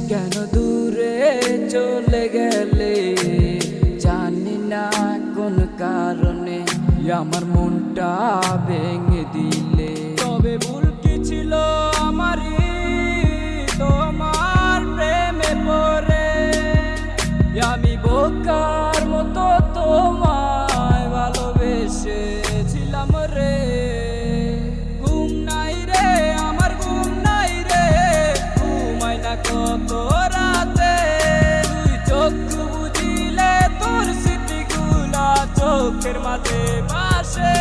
কেন দূরে চলে গেলে জানি না কোন কারণে আমার মনটা ভেঙে দিলে। তবে ভুল কি ছিল আমারই তোমার প্রেমে পড়ে, আমি বোকার মতো তোমায় ভালোবেসেছিলাম রে। ঘুম নাই রে আমার ঘুম নাই রে, ঘুমাই না কত রাতে, তুই চোখ বুঝিলে তোর স্মৃতিগুলা চোখের মাঝে ভাসে।